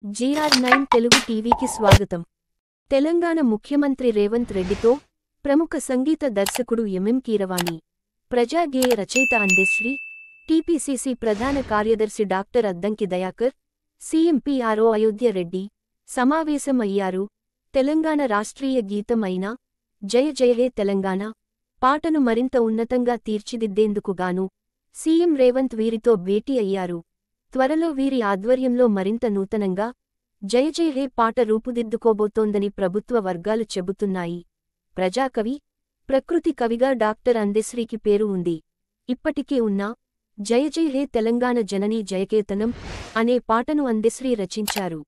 GR9 Telugu టీవీకి స్వాగతం. తెలంగాణ ముఖ్యమంత్రి రేవంత్ రెడ్డితో ప్రముఖ సంగీత దర్శకుడు ఎంఎం కీరవాణి, ప్రజా గేయ రచయిత అందెశ్రీ, టీపీసీసీ ప్రధాన కార్యదర్శి doctor Addanki Dayakar, CM PRO Ayodhya Reddy సమావేశం అయ్యారు. తెలంగాణ రాష్ట్రీయ గీతం అయిన జయ జయ హే తెలంగాణ పాటను మరింత ఉన్నతంగా తీర్చిదిద్దేందుకు గాను సీఎం రేవంత్ వీరితో భేటీ అయ్యారు. త్వరలో వీరి ఆధ్వర్యంలో మరింత నూతనంగా జయ జయ హే పాట రూపుదిద్దుకోబోతోందని ప్రభుత్వ వర్గాలు చెబుతున్నాయి. ప్రజాకవి, ప్రకృతి కవిగా డాక్టర్ అందెశ్రీకి పేరు ఉంది. ఇప్పటికే ఉన్న జయ జయ హే తెలంగాణ జననీ జయకేతనం అనే పాటను అందెశ్రీ రచించారు.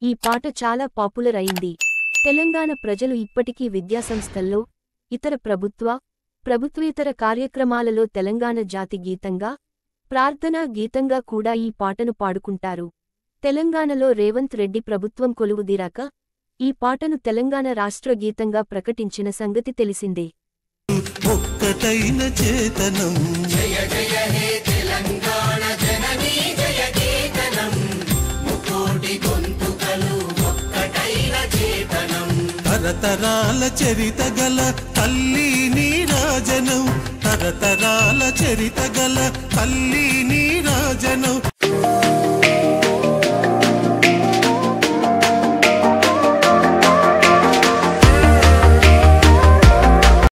ఈ పాట చాలా పాపులర్ అయింది. తెలంగాణ ప్రజలు ఇప్పటికీ విద్యాసంస్థల్లో, ఇతర ప్రభుత్వేతర కార్యక్రమాలలో తెలంగాణ జాతి గీతంగా, ప్రార్థనా గీతంగా కూడా ఈ పాటను పాడుకుంటారు. తెలంగాణలో రేవంత్ రెడ్డి ప్రభుత్వం కొలువుదీరాక ఈ పాటను తెలంగాణ రాష్ట్ర గీతంగా ప్రకటించిన సంగతి తెలిసిందే. ఒక్కటైన చేతనం జయ జయ హే తెలంగాణ జననీ జయకేతనం, ముకోటి గొంతుకలు ఒక్కటైన చేతనం, తరతరాల చరిత గల తల్లి నీరాజనం, తరతరాల చరిత గల తల్లి నీరాజనం.